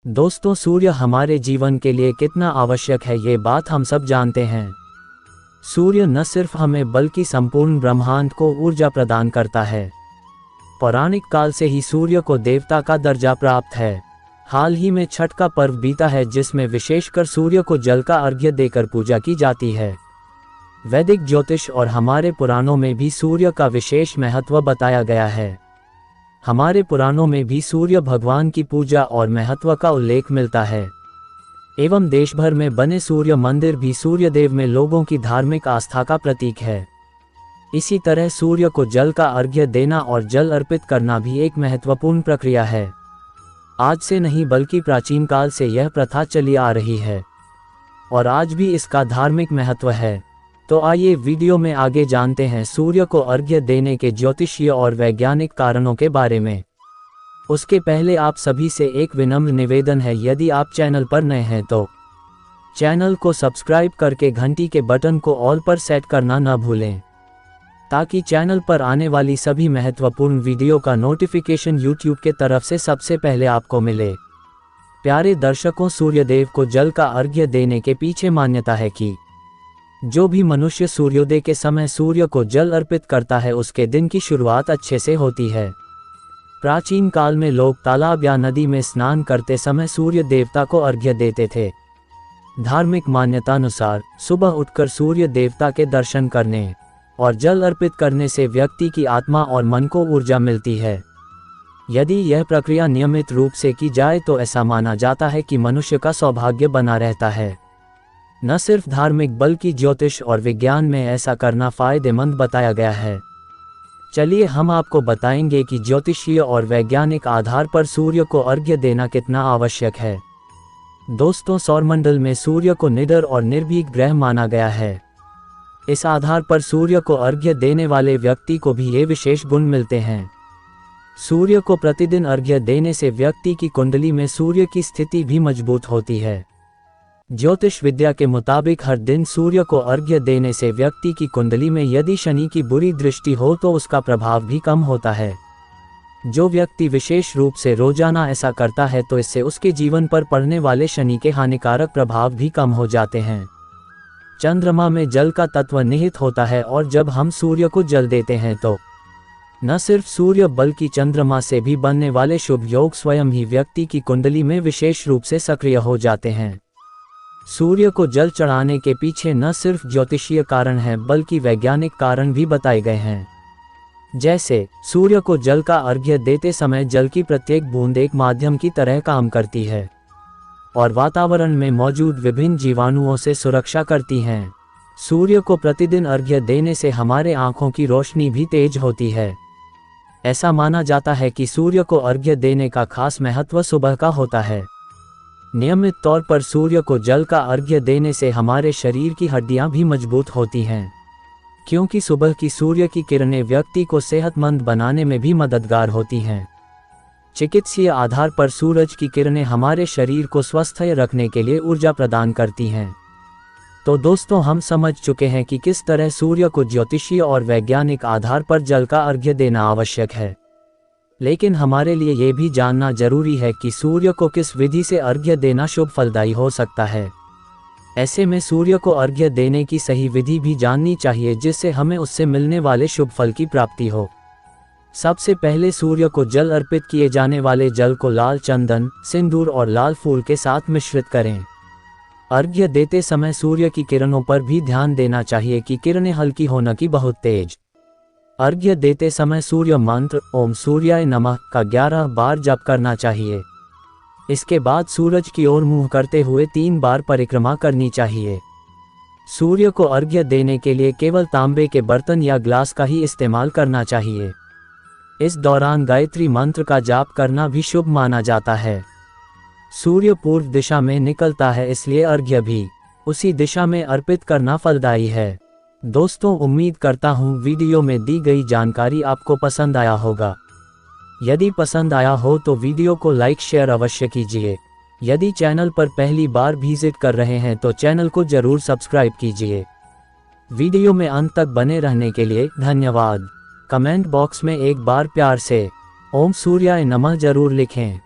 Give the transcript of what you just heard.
दोस्तों, सूर्य हमारे जीवन के लिए कितना आवश्यक है ये बात हम सब जानते हैं। सूर्य न सिर्फ हमें बल्कि संपूर्ण ब्रह्मांड को ऊर्जा प्रदान करता है। पौराणिक काल से ही सूर्य को देवता का दर्जा प्राप्त है। हाल ही में छठ का पर्व बीता है जिसमें विशेषकर सूर्य को जल का अर्घ्य देकर पूजा की जाती है। वैदिक ज्योतिष और हमारे पुराणों में भी सूर्य का विशेष महत्व बताया गया है। हमारे पुराणों में भी सूर्य भगवान की पूजा और महत्व का उल्लेख मिलता है। एवं देश भर में बने सूर्य मंदिर भी सूर्य देव में लोगों की धार्मिक आस्था का प्रतीक है। इसी तरह सूर्य को जल का अर्घ्य देना और जल अर्पित करना भी एक महत्वपूर्ण प्रक्रिया है। आज से नहीं बल्कि प्राचीन काल से यह प्रथा चली आ रही है और आज भी इसका धार्मिक महत्व है। तो आइए वीडियो में आगे जानते हैं सूर्य को अर्घ्य देने के ज्योतिषीय और वैज्ञानिक कारणों के बारे में। उसके पहले आप सभी से एक विनम्र निवेदन है, यदि आप चैनल पर नए हैं तो चैनल को सब्सक्राइब करके घंटी के बटन को ऑल पर सेट करना न भूलें, ताकि चैनल पर आने वाली सभी महत्वपूर्ण वीडियो का नोटिफिकेशन यूट्यूब के तरफ से सबसे पहले आपको मिले। प्यारे दर्शकों, सूर्यदेव को जल का अर्घ्य देने के पीछे मान्यता है कि जो भी मनुष्य सूर्योदय के समय सूर्य को जल अर्पित करता है उसके दिन की शुरुआत अच्छे से होती है। प्राचीन काल में लोग तालाब या नदी में स्नान करते समय सूर्य देवता को अर्घ्य देते थे। धार्मिक मान्यता अनुसार सुबह उठकर सूर्य देवता के दर्शन करने और जल अर्पित करने से व्यक्ति की आत्मा और मन को ऊर्जा मिलती है। यदि यह प्रक्रिया नियमित रूप से की जाए तो ऐसा माना जाता है कि मनुष्य का सौभाग्य बना रहता है। न सिर्फ धार्मिक बल्कि ज्योतिष और विज्ञान में ऐसा करना फायदेमंद बताया गया है। चलिए हम आपको बताएंगे कि ज्योतिषीय और वैज्ञानिक आधार पर सूर्य को अर्घ्य देना कितना आवश्यक है। दोस्तों, सौरमंडल में सूर्य को निडर और निर्भीक ग्रह माना गया है। इस आधार पर सूर्य को अर्घ्य देने वाले व्यक्ति को भी ये विशेष गुण मिलते हैं। सूर्य को प्रतिदिन अर्घ्य देने से व्यक्ति की कुंडली में सूर्य की स्थिति भी मजबूत होती है। ज्योतिष विद्या के मुताबिक हर दिन सूर्य को अर्घ्य देने से व्यक्ति की कुंडली में यदि शनि की बुरी दृष्टि हो तो उसका प्रभाव भी कम होता है। जो व्यक्ति विशेष रूप से रोजाना ऐसा करता है तो इससे उसके जीवन पर पड़ने वाले शनि के हानिकारक प्रभाव भी कम हो जाते हैं। चंद्रमा में जल का तत्व निहित होता है और जब हम सूर्य को जल देते हैं तो न सिर्फ सूर्य बल्कि चंद्रमा से भी बनने वाले शुभ योग स्वयं ही व्यक्ति की कुंडली में विशेष रूप से सक्रिय हो जाते हैं। सूर्य को जल चढ़ाने के पीछे न सिर्फ ज्योतिषीय कारण है बल्कि वैज्ञानिक कारण भी बताए गए हैं। जैसे सूर्य को जल का अर्घ्य देते समय जल की प्रत्येक बूंद एक माध्यम की तरह काम करती है और वातावरण में मौजूद विभिन्न जीवाणुओं से सुरक्षा करती हैं। सूर्य को प्रतिदिन अर्घ्य देने से हमारे आँखों की रोशनी भी तेज होती है। ऐसा माना जाता है कि सूर्य को अर्घ्य देने का खास महत्व सुबह का होता है। नियमित तौर पर सूर्य को जल का अर्घ्य देने से हमारे शरीर की हड्डियां भी मजबूत होती हैं, क्योंकि सुबह की सूर्य की किरणें व्यक्ति को सेहतमंद बनाने में भी मददगार होती हैं। चिकित्सीय आधार पर सूरज की किरणें हमारे शरीर को स्वस्थ रखने के लिए ऊर्जा प्रदान करती हैं। तो दोस्तों, हम समझ चुके हैं कि किस तरह सूर्य को ज्योतिषीय और वैज्ञानिक आधार पर जल का अर्घ्य देना आवश्यक है। लेकिन हमारे लिए ये भी जानना जरूरी है कि सूर्य को किस विधि से अर्घ्य देना शुभ फलदायी हो सकता है। ऐसे में सूर्य को अर्घ्य देने की सही विधि भी जाननी चाहिए जिससे हमें उससे मिलने वाले शुभ फल की प्राप्ति हो। सबसे पहले सूर्य को जल अर्पित किए जाने वाले जल को लाल चंदन, सिंदूर और लाल फूल के साथ मिश्रित करें। अर्घ्य देते समय सूर्य की किरणों पर भी ध्यान देना चाहिए कि किरणें हल्की हो न कि बहुत तेज। अर्घ्य देते समय सूर्य मंत्र ओम सूर्याय नमः का 11 बार जप करना चाहिए। इसके बाद सूरज की ओर मुंह करते हुए 3 बार परिक्रमा करनी चाहिए। सूर्य को अर्घ्य देने के लिए केवल तांबे के बर्तन या ग्लास का ही इस्तेमाल करना चाहिए। इस दौरान गायत्री मंत्र का जाप करना भी शुभ माना जाता है। सूर्य पूर्व दिशा में निकलता है, इसलिए अर्घ्य भी उसी दिशा में अर्पित करना फलदायी है। दोस्तों, उम्मीद करता हूँ वीडियो में दी गई जानकारी आपको पसंद आया होगा। यदि पसंद आया हो तो वीडियो को लाइक शेयर अवश्य कीजिए। यदि चैनल पर पहली बार विजिट कर रहे हैं तो चैनल को जरूर सब्सक्राइब कीजिए। वीडियो में अंत तक बने रहने के लिए धन्यवाद। कमेंट बॉक्स में एक बार प्यार से ओम सूर्याय नमः जरूर लिखें।